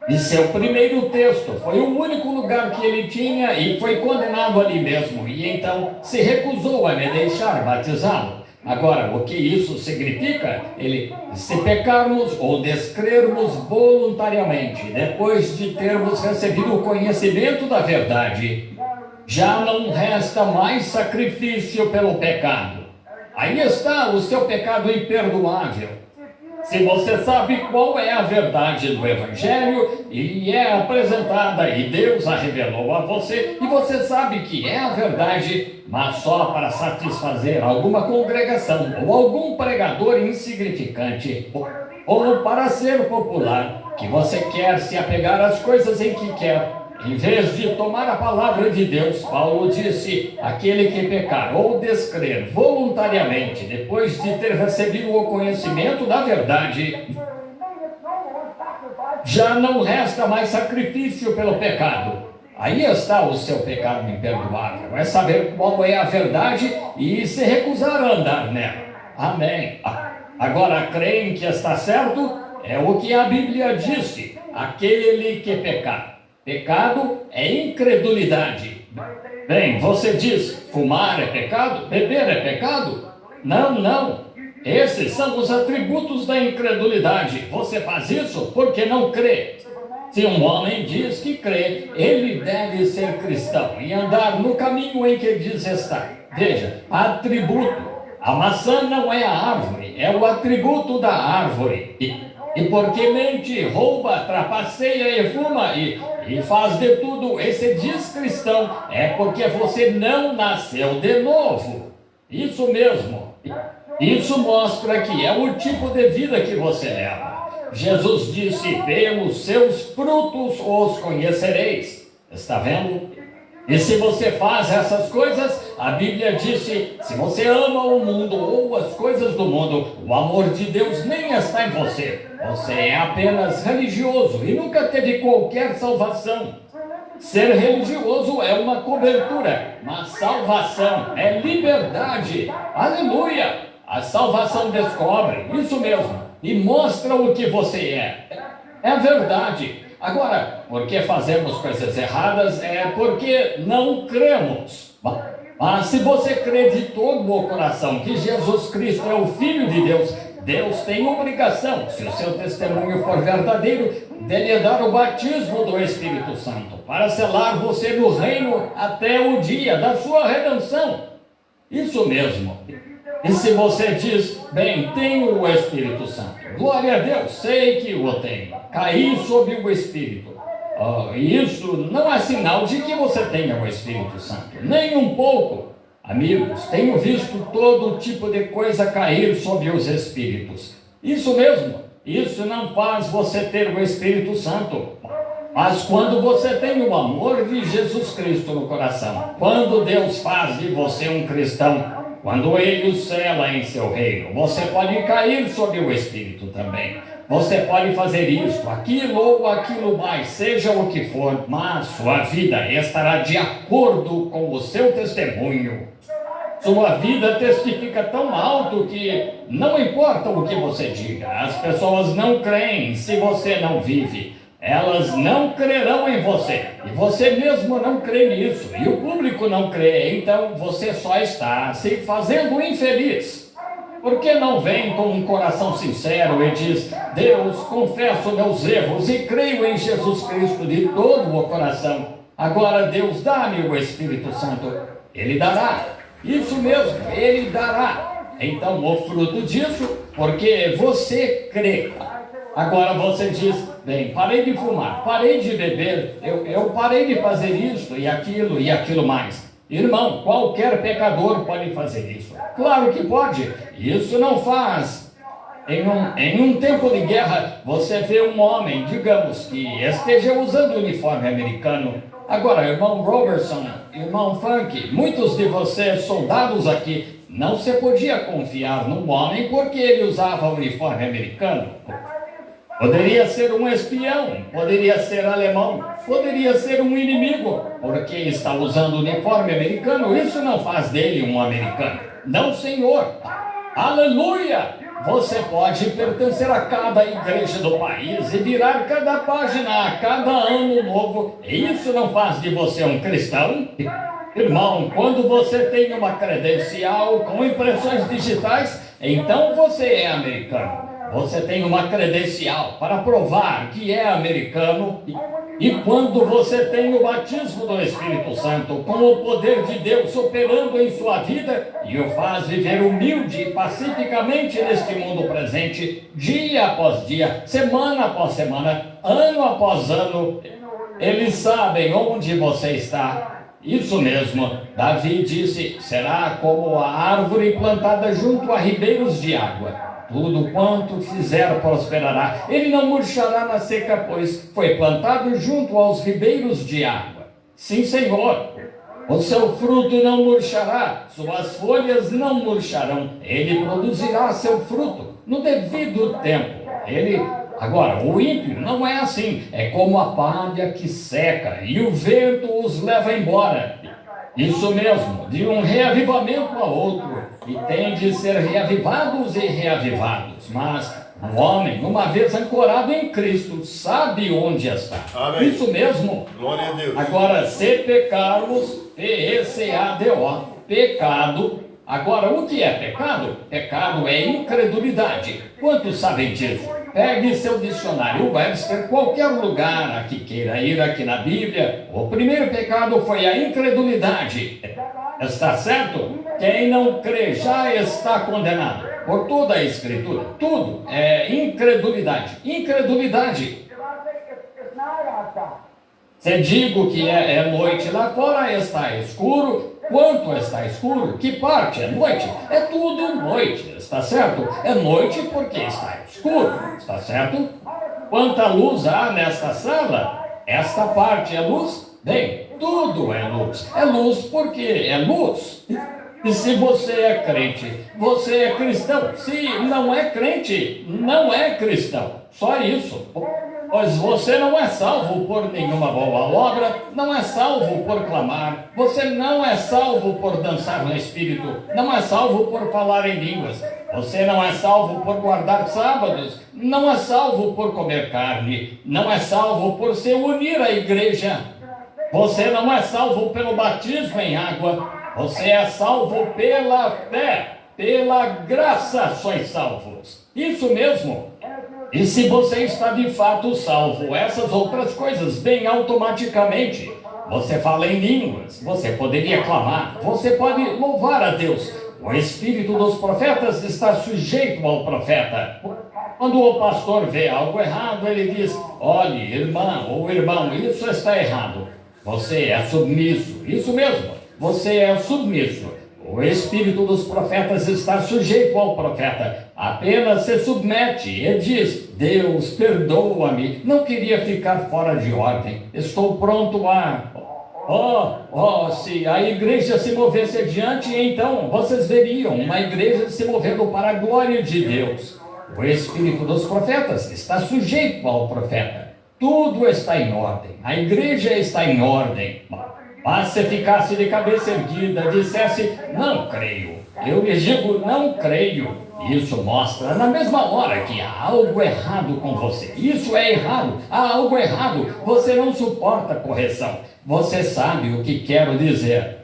E seu primeiro texto foi o único lugar que ele tinha e foi condenado ali mesmo. E então se recusou a me deixar batizá-lo. Agora, o que isso significa? Se pecarmos ou descrermos voluntariamente, depois de termos recebido o conhecimento da verdade, já não resta mais sacrifício pelo pecado. Aí está o seu pecado imperdoável. Se você sabe qual é a verdade do Evangelho e é apresentada e Deus a revelou a você, e você sabe que é a verdade, mas só para satisfazer alguma congregação ou algum pregador insignificante, ou para ser popular, que você quer se apegar às coisas em que quer, em vez de tomar a palavra de Deus, Paulo disse: aquele que pecar ou descrer voluntariamente, depois de ter recebido o conhecimento da verdade, já não resta mais sacrifício pelo pecado. Aí está o seu pecado imperdoável, é saber qual é a verdade e se recusar a andar nela. Amém. Agora, creem que está certo? É o que a Bíblia disse: aquele que pecar. Pecado é incredulidade. Bem, você diz, fumar é pecado? Beber é pecado? Não, não. Esses são os atributos da incredulidade. Você faz isso porque não crê. Se um homem diz que crê, ele deve ser cristão e andar no caminho em que diz estar. Veja, atributo. A maçã não é a árvore, é o atributo da árvore. E porque mente, rouba, trapaceia e fuma e faz de tudo, esse diz cristão, é porque você não nasceu de novo. Isso mesmo. Isso mostra que é o tipo de vida que você leva. Jesus disse: pelos seus frutos os conhecereis. Está vendo? E se você faz essas coisas, a Bíblia disse: se você ama o mundo ou as coisas do mundo, o amor de Deus nem está em você. Você é apenas religioso e nunca teve qualquer salvação. Ser religioso é uma cobertura, mas salvação é liberdade. Aleluia! A salvação descobre, isso mesmo, e mostra o que você é. É verdade. Agora, porque fazemos coisas erradas é porque não cremos. Mas se você crê de todo o coração que Jesus Cristo é o Filho de Deus, Deus tem obrigação, se o seu testemunho for verdadeiro, de lhe dar o batismo do Espírito Santo, para selar você no reino até o dia da sua redenção. Isso mesmo. E se você diz: bem, tenho o Espírito Santo, glória a Deus, sei que o tenho, caí sobre o Espírito. Isso não é sinal de que você tenha o Espírito Santo, nem um pouco. Amigos, tenho visto todo tipo de coisa cair sobre os Espíritos. Isso mesmo, isso não faz você ter o Espírito Santo. Mas quando você tem o amor de Jesus Cristo no coração, quando Deus faz de você um cristão, quando Ele o sela em seu reino, você pode cair sobre o Espírito também. Você pode fazer isto, aquilo ou aquilo mais, seja o que for, mas sua vida estará de acordo com o seu testemunho. Sua vida testifica tão alto que não importa o que você diga, as pessoas não creem se você não vive. Elas não crerão em você, e você mesmo não crê nisso, e o público não crê, então você só está se fazendo infeliz. Por que não vem com um coração sincero e diz: Deus, confesso meus erros e creio em Jesus Cristo de todo o coração. Agora Deus dá-me o Espírito Santo. Ele dará. Isso mesmo, Ele dará. Então o fruto disso, porque você crê. Agora você diz: bem, parei de fumar, parei de beber, eu parei de fazer isso e aquilo mais. Irmão, qualquer pecador pode fazer isso. Claro que pode. Isso não faz. Em um tempo de guerra, você vê um homem, digamos, que esteja usando o uniforme americano. Agora, irmão Robertson, irmão Funk, muitos de vocês, soldados aqui, não se podia confiar num homem porque ele usava o uniforme americano. Poderia ser um espião, poderia ser alemão, poderia ser um inimigo, porque está usando o uniforme americano. Isso não faz dele um americano. Não, senhor. Aleluia! Você pode pertencer a cada igreja do país e virar cada página a cada ano novo. Isso não faz de você um cristão. Irmão, quando você tem uma credencial com impressões digitais, então você é americano. Você tem uma credencial para provar que é americano E quando você tem o batismo do Espírito Santo, com o poder de Deus operando em sua vida, e o faz viver humilde e pacificamente neste mundo presente, dia após dia, semana após semana, ano após ano, eles sabem onde você está. Isso mesmo, Davi disse, será como a árvore plantada junto a ribeiros de água. Tudo quanto fizer prosperará. Ele não murchará na seca, pois foi plantado junto aos ribeiros de água. Sim, Senhor. O seu fruto não murchará, suas folhas não murcharão. Ele produzirá seu fruto no devido tempo. Agora, o ímpio não é assim. É como a palha que seca e o vento os leva embora. Isso mesmo, de um reavivamento a outro, e tem de ser reavivados e reavivados. Mas o homem, uma vez ancorado em Cristo, sabe onde está. Amém. Isso mesmo. Glória a Deus. Agora, se pecarmos, P-E-C-A-D-O, pecado. Agora, o que é pecado? Pecado é incredulidade. Quantos sabem disso? Pegue seu dicionário Webster, qualquer lugar a que queira ir aqui na Bíblia. O primeiro pecado foi a incredulidade. Está certo? Quem não crê já está condenado. Por toda a Escritura, tudo é incredulidade. Incredulidade. Se digo que é noite lá fora, está escuro. Quanto está escuro? Que parte é noite? É tudo noite, está certo? É noite porque está escuro, está certo? Quanta luz há nesta sala? Esta parte é luz? Bem, tudo é luz. É luz porque é luz. E se você é crente, você é cristão. Se não é crente, não é cristão. Só isso. Pois você não é salvo por nenhuma boa obra, não é salvo por clamar, você não é salvo por dançar no Espírito, não é salvo por falar em línguas, você não é salvo por guardar sábados, não é salvo por comer carne, não é salvo por se unir à igreja, você não é salvo pelo batismo em água, você é salvo pela fé, pela graça sois salvos. Isso mesmo. E se você está de fato salvo, essas outras coisas vêm automaticamente. Você fala em línguas, você poderia clamar, você pode louvar a Deus. O espírito dos profetas está sujeito ao profeta. Quando o pastor vê algo errado, ele diz, olhe, irmã ou irmão, isso está errado. Você é submisso, isso mesmo, você é submisso. O espírito dos profetas está sujeito ao profeta. Apenas se submete e diz, Deus, perdoa-me, não queria ficar fora de ordem. Estou pronto a... se a igreja se movesse adiante, então vocês veriam uma igreja se movendo para a glória de Deus. O espírito dos profetas está sujeito ao profeta. Tudo está em ordem. A igreja está em ordem. Mas se ficasse de cabeça erguida, dissesse, não creio, eu lhes digo, não creio, isso mostra na mesma hora que há algo errado com você. Isso é errado, há algo errado, você não suporta correção. Você sabe o que quero dizer.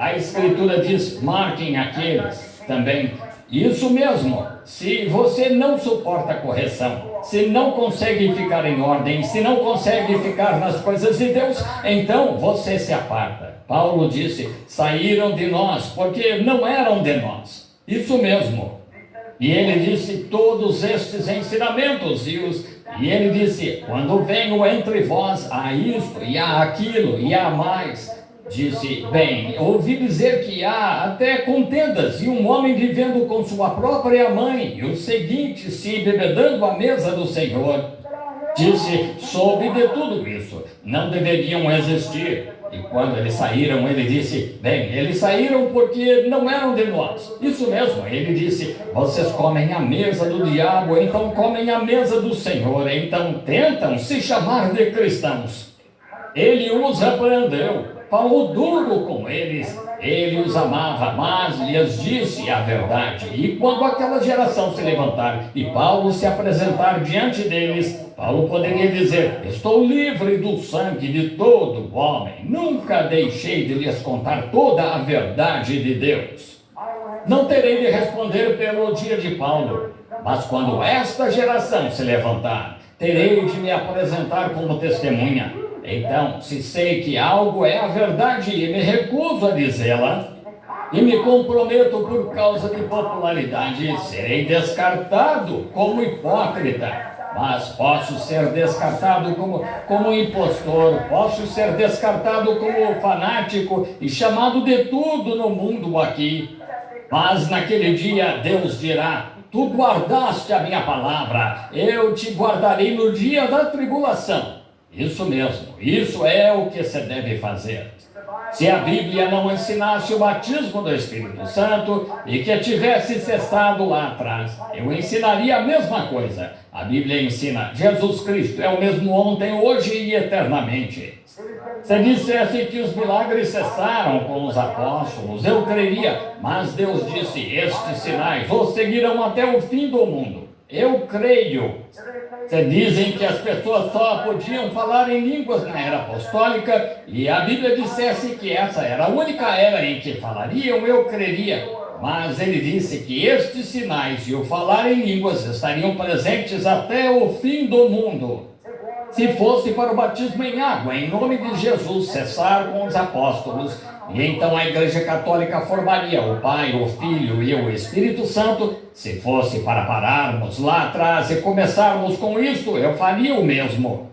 A Escritura diz, marquem aqueles também. Isso mesmo, se você não suporta correção, se não consegue ficar em ordem, se não consegue ficar nas coisas de Deus, então você se aparta. Paulo disse, saíram de nós, porque não eram de nós. Isso mesmo. E ele disse, todos estes ensinamentos, e ele disse, quando venho entre vós, há isto, e há aquilo, e há mais. Disse, bem, ouvi dizer que há até contendas e um homem vivendo com sua própria mãe, e o seguinte, se bebedando à mesa do Senhor. Disse, soube de tudo isso, não deveriam existir. E quando eles saíram, ele disse, bem, eles saíram porque não eram de nós. Isso mesmo, ele disse, vocês comem a mesa do diabo, então comem a mesa do Senhor, então tentam se chamar de cristãos. Ele os repreendeu. Falou duro com eles, ele os amava, mas lhes disse a verdade. E quando aquela geração se levantar e Paulo se apresentar diante deles, Paulo poderia dizer, estou livre do sangue de todo homem, nunca deixei de lhes contar toda a verdade de Deus. Não terei de responder pelo dia de Paulo, mas quando esta geração se levantar, terei de me apresentar como testemunha. Então, se sei que algo é a verdade e me recuso a dizê-la, e me comprometo por causa de popularidade, serei descartado como hipócrita. Mas posso ser descartado como impostor, posso ser descartado como fanático e chamado de tudo no mundo aqui. Mas naquele dia Deus dirá: tu guardaste a minha palavra, eu te guardarei no dia da tribulação. Isso mesmo, isso é o que se deve fazer. Se a Bíblia não ensinasse o batismo do Espírito Santo e que tivesse cessado lá atrás, eu ensinaria a mesma coisa. A Bíblia ensina: Jesus Cristo é o mesmo ontem, hoje e eternamente. Se dissesse que os milagres cessaram com os apóstolos, eu creria, mas Deus disse: estes sinais os seguirão até o fim do mundo. Eu creio. Se dizem que as pessoas só podiam falar em línguas na era apostólica e a Bíblia dissesse que essa era a única era em que falariam, eu creria. Mas ele disse que estes sinais e o falar em línguas estariam presentes até o fim do mundo. Se fosse para o batismo em água, em nome de Jesus, cessar com os apóstolos, e então a Igreja Católica formaria o Pai, o Filho e o Espírito Santo. Se fosse para pararmos lá atrás e começarmos com isto, eu faria o mesmo.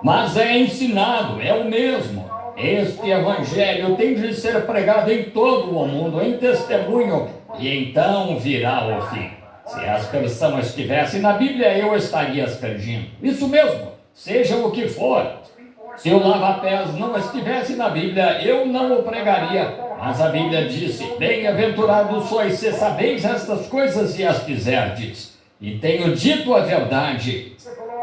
Mas é ensinado, é o mesmo. Este Evangelho tem de ser pregado em todo o mundo, em testemunho, e então virá o fim. Se a aspersão estivesse na Bíblia, eu estaria aspergindo. Isso mesmo, seja o que for. Se o lava-pés não estivesse na Bíblia, eu não o pregaria. Mas a Bíblia disse: bem-aventurados sois se sabeis estas coisas e as fizerdes. E tenho dito a verdade.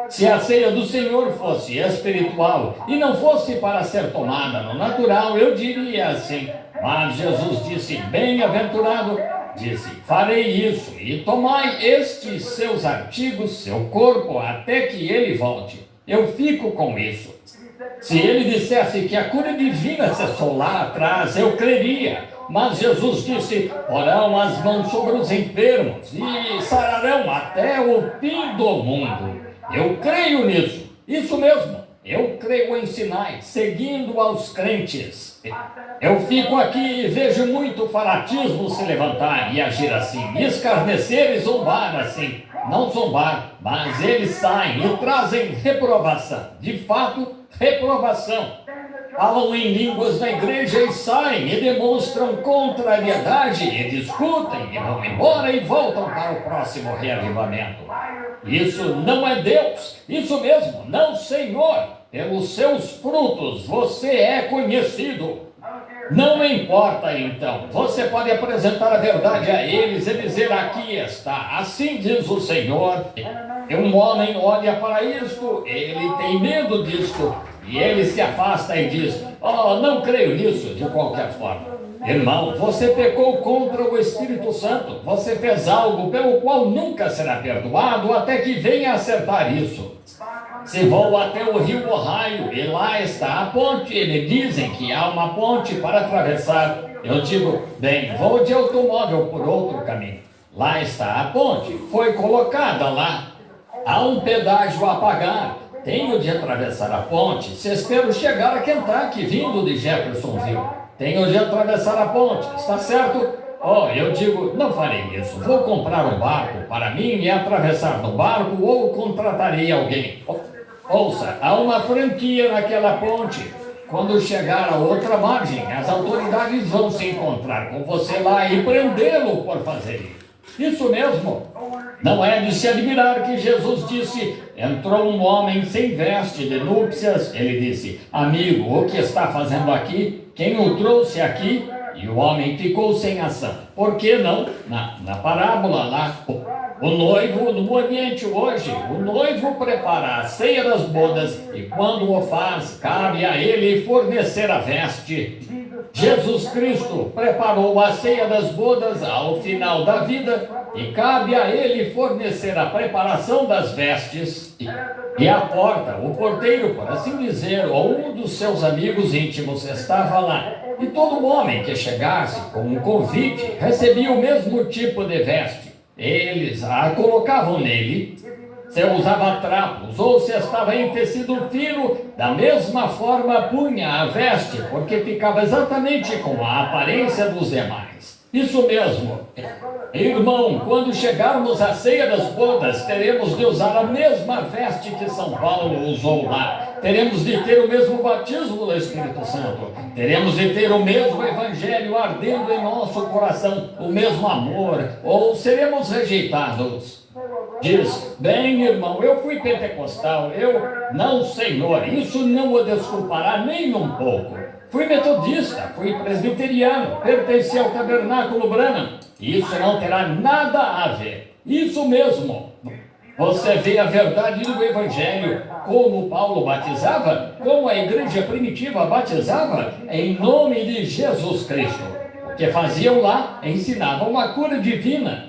Se a ceia do Senhor fosse espiritual e não fosse para ser tomada no natural, eu diria assim. Mas Jesus disse: bem-aventurado, disse: farei isso e tomai estes seus artigos, seu corpo, até que ele volte. Eu fico com isso. Se ele dissesse que a cura divina cessou lá atrás, eu creria. Mas Jesus disse: porão as mãos sobre os enfermos e sararão até o fim do mundo. Eu creio nisso. Isso mesmo. Eu creio em sinais, seguindo aos crentes. Eu fico aqui e vejo muito fanatismo se levantar e agir assim, escarnecer e zombar assim. Não zombar, mas eles saem e trazem reprovação. De fato, reprovação. Falam em línguas na igreja e saem e demonstram contrariedade e discutem e vão embora e voltam para o próximo reavivamento. Isso não é Deus. Isso mesmo, não, Senhor. Pelos seus frutos você é conhecido. Não importa então, você pode apresentar a verdade a eles e dizer: aqui está, assim diz o Senhor. E um homem olha para isto, ele tem medo disto, e ele se afasta e diz: oh, não creio nisso de qualquer forma. Irmão, você pecou contra o Espírito Santo, você fez algo pelo qual nunca será perdoado até que venha acertar isso. Se vou até o rio Ohio e lá está a ponte, e me dizem que há uma ponte para atravessar, eu digo: bem, vou de automóvel por outro caminho. Lá está a ponte, foi colocada lá. Há um pedágio a pagar. Tenho de atravessar a ponte se espero chegar a Kentucky vindo de Jeffersonville. Tenho de atravessar a ponte, está certo? Oh, eu digo: não farei isso. Vou comprar um barco para mim e atravessar no barco, ou contratarei alguém. Ouça, há uma franquia naquela ponte. Quando chegar a outra margem, as autoridades vão se encontrar com você lá e prendê-lo por fazer isso. Isso mesmo. Não é de se admirar que Jesus disse: entrou um homem sem veste de núpcias. Ele disse: amigo, o que está fazendo aqui? Quem o trouxe aqui? E o homem ficou sem ação. Por que não? Na parábola lá, o noivo no ambiente hoje, o noivo prepara a ceia das bodas e quando o faz, cabe a ele fornecer a veste. Jesus Cristo preparou a ceia das bodas ao final da vida e cabe a ele fornecer a preparação das vestes. E a porta, o porteiro, por assim dizer, ou um dos seus amigos íntimos estava lá. E todo homem que chegasse com um convite recebia o mesmo tipo de veste. Eles a colocavam nele se usava trapos ou se estava em tecido fino, da mesma forma punha a veste, porque ficava exatamente com a aparência dos demais. Isso mesmo. Irmão, quando chegarmos à ceia das bodas, teremos de usar a mesma veste que São Paulo usou lá. Teremos de ter o mesmo batismo do Espírito Santo. Teremos de ter o mesmo evangelho ardendo em nosso coração, o mesmo amor, ou seremos rejeitados. Diz, bem, irmão, eu fui pentecostal, não, Senhor, isso não o desculpará nem um pouco. Fui metodista, fui presbiteriano, pertenci ao tabernáculo Branham. Isso não terá nada a ver. Isso mesmo. Você vê a verdade do Evangelho, como Paulo batizava, como a igreja primitiva batizava, em nome de Jesus Cristo. O que faziam lá? Ensinavam a cura divina.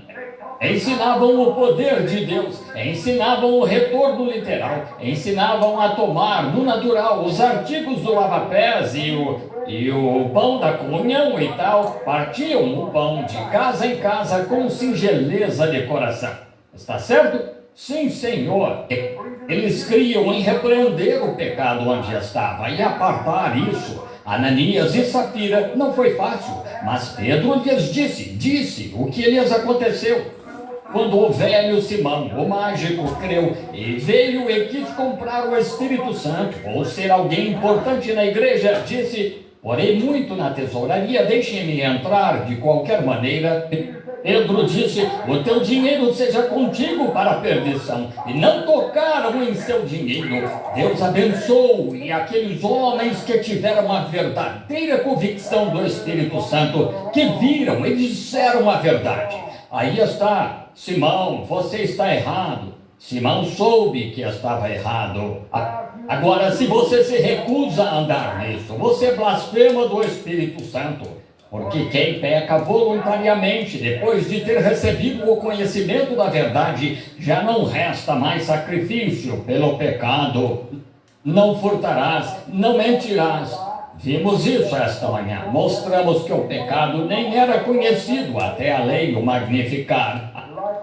Ensinavam o poder de Deus, ensinavam o retorno literal, ensinavam a tomar no natural os artigos do lava-pés e o pão da comunhão e tal. Partiam o pão de casa em casa com singeleza de coração. Está certo? Sim, Senhor. Eles criam em repreender o pecado onde estava e apartar isso. Ananias e Safira não foi fácil, mas Pedro lhes disse o que lhes aconteceu. Quando o velho Simão, o mágico, creu e veio e quis comprar o Espírito Santo ou ser alguém importante na igreja, disse, porém muito na tesouraria, deixem-me entrar de qualquer maneira. Pedro disse, o teu dinheiro seja contigo para a perdição, e não tocaram em seu dinheiro. Deus abençoe aqueles homens que tiveram a verdadeira convicção do Espírito Santo, que viram e disseram a verdade. Aí está, Simão, você está errado. Simão soube que estava errado. Agora, se você se recusa a andar nisso, você blasfema do Espírito Santo. Porque quem peca voluntariamente, depois de ter recebido o conhecimento da verdade, já não resta mais sacrifício pelo pecado. Não furtarás, não mentirás. Vimos isso esta manhã. Mostramos que o pecado nem era conhecido até a lei o magnificar.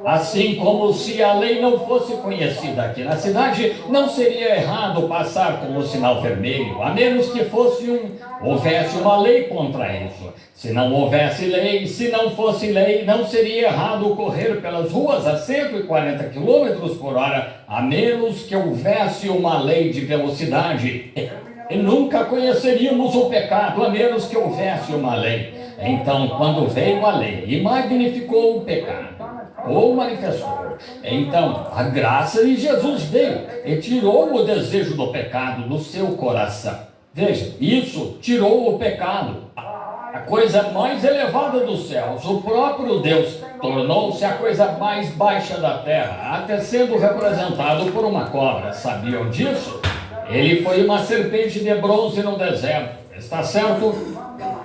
Assim como se a lei não fosse conhecida aqui na cidade, não seria errado passar com o sinal vermelho, a menos que houvesse uma lei contra isso. Se não houvesse lei, se não fosse lei, não seria errado correr pelas ruas a 140 km por hora, a menos que houvesse uma lei de velocidade. E nunca conheceríamos o pecado, a menos que houvesse uma lei. Então, quando veio a lei e magnificou o pecado, ou manifestou, então a graça de Jesus veio e tirou o desejo do pecado do seu coração. Veja, isso tirou o pecado. A coisa mais elevada dos céus, o próprio Deus, tornou-se a coisa mais baixa da terra, até sendo representado por uma cobra. Sabiam disso? Ele foi uma serpente de bronze no deserto, está certo?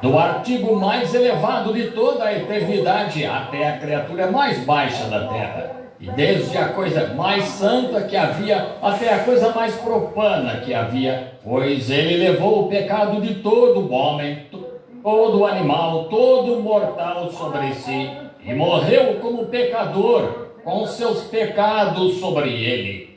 Do artigo mais elevado de toda a eternidade até a criatura mais baixa da terra. E desde a coisa mais santa que havia até a coisa mais profana que havia, pois ele levou o pecado de todo homem, todo animal, todo mortal sobre si, e morreu como pecador, com seus pecados sobre ele.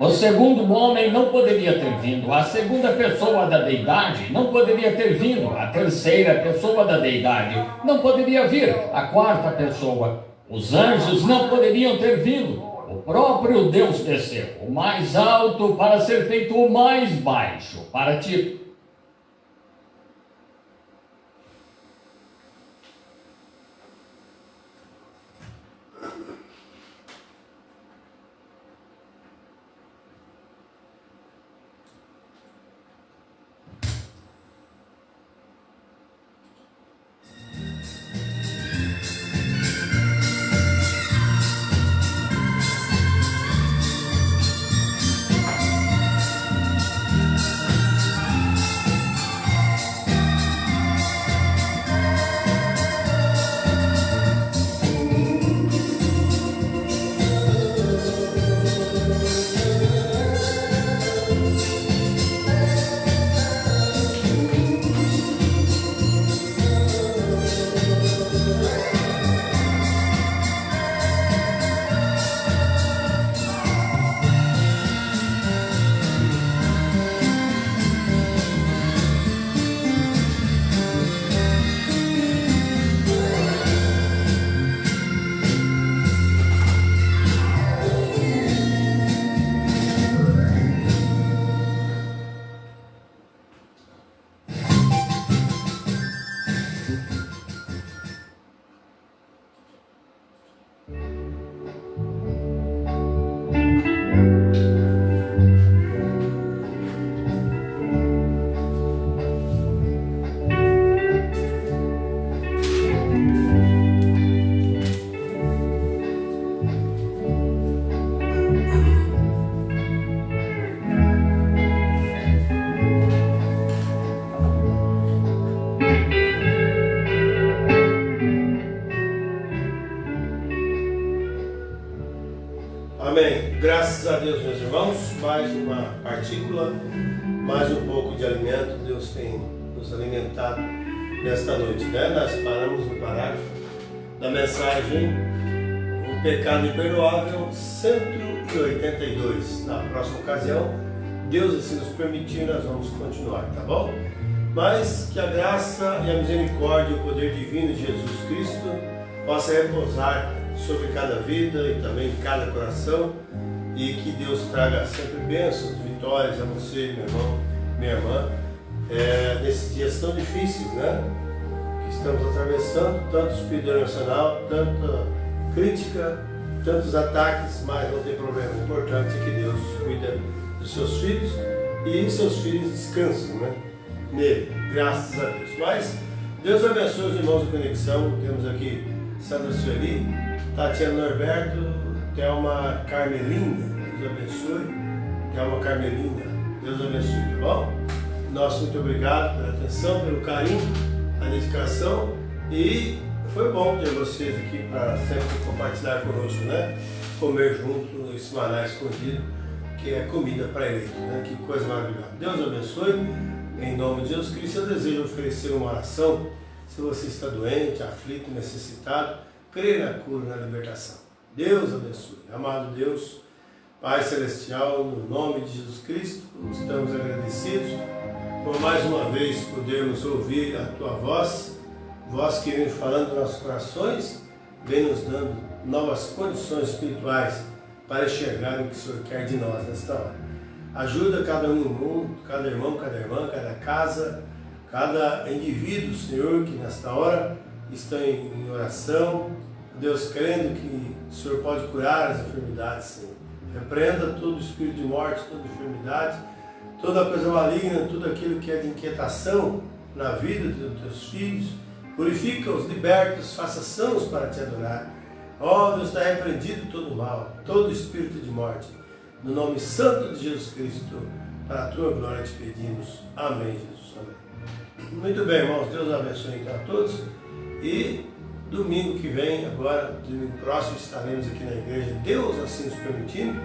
O segundo homem não poderia ter vindo, a segunda pessoa da deidade não poderia ter vindo, a terceira pessoa da deidade não poderia vir, a quarta pessoa. Os anjos não poderiam ter vindo, o próprio Deus desceu, o mais alto para ser feito o mais baixo, para ti. Graças a Deus, meus irmãos, mais uma partícula, mais um pouco de alimento, Deus tem nos alimentado nesta noite, né? Nós paramos no parágrafo da mensagem O Pecado Imperdoável 182. Na próxima ocasião, Deus assim nos permitir, nós vamos continuar, tá bom? Mas que a graça e a misericórdia e o poder divino de Jesus Cristo possa repousar sobre cada vida e também cada coração, e que Deus traga sempre bênçãos, vitórias a você, meu irmão, minha irmã, nesses dias tão difíceis, né? Que estamos atravessando, tanto espírito emocional, tanta crítica, tantos ataques, mas não tem problema. O importante é que Deus cuida dos seus filhos e seus filhos descansam, né? Nele, graças a Deus. Mas Deus abençoe os irmãos de conexão. Temos aqui Sandra Sueli, Tatiana Norberto, Thelma Carmelina, Deus abençoe. Thelma Carmelina, Deus abençoe, tá bom? Nosso muito obrigado pela atenção, pelo carinho, a dedicação, e foi bom ter vocês aqui para sempre compartilhar conosco, né? Comer junto esse maná escondido, que é comida para eleito, né? Que coisa maravilhosa. Deus abençoe, em nome de Jesus Cristo. Eu desejo oferecer uma oração, se você está doente, aflito, necessitado, crê na cura, na libertação. Deus abençoe. Amado Deus, Pai Celestial, no nome de Jesus Cristo, estamos agradecidos por mais uma vez podermos ouvir a Tua voz, voz que vem falando nos nossos corações, vem nos dando novas condições espirituais para enxergar o que o Senhor quer de nós nesta hora. Ajuda cada um no mundo, cada irmão, cada irmã, cada casa, cada indivíduo, Senhor, que nesta hora estão em oração, Deus, crendo que o Senhor pode curar as enfermidades, Senhor. Repreenda todo espírito de morte, toda enfermidade, toda coisa maligna, tudo aquilo que é de inquietação na vida dos teus filhos. Purifica-os, liberta-os, faça sãos para te adorar. Ó, Deus, está repreendido todo mal, todo espírito de morte. No nome santo de Jesus Cristo, para a tua glória te pedimos. Amém, Jesus. Amém. Muito bem, irmãos. Deus abençoe então a todos. E domingo que vem, agora, domingo próximo, estaremos aqui na igreja, Deus assim nos permitindo,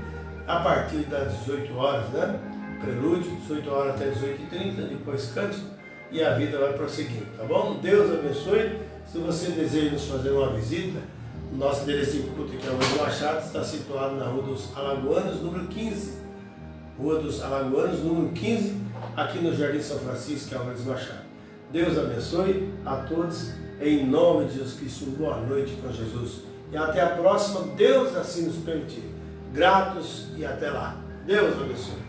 a partir das 18 horas, né? Prelúdio, 18 horas até 18h30, depois cântico, e a vida vai prosseguindo, tá bom? Deus abençoe. Se você deseja nos fazer uma visita, o nosso endereço de culto aqui é a Rua dos Machados, está situado na Rua dos Alagoanos, número 15. Rua dos Alagoanos, número 15, aqui no Jardim São Francisco, que é a Rua dos Machados. Deus abençoe a todos, em nome de Jesus Cristo. Boa noite com Jesus. E até a próxima, Deus assim nos permitir. Gratos e até lá. Deus abençoe.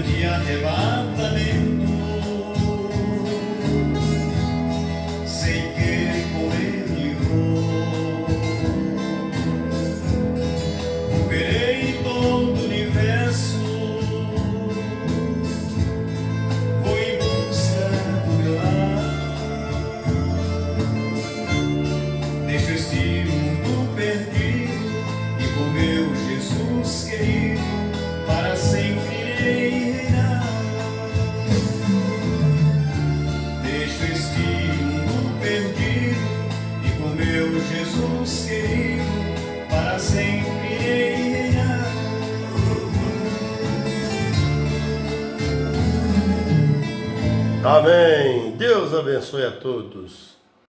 de arrebatamento. Sei que com Ele vou, verei todo o universo. Vou em busca do meu lar. Deixo este mundo perdido e com meu Jesus querido para sempre irei reinar. Deixo este mundo perdido e com meu Jesus querido para sempre irei reinar. Amém. Deus abençoe a todos.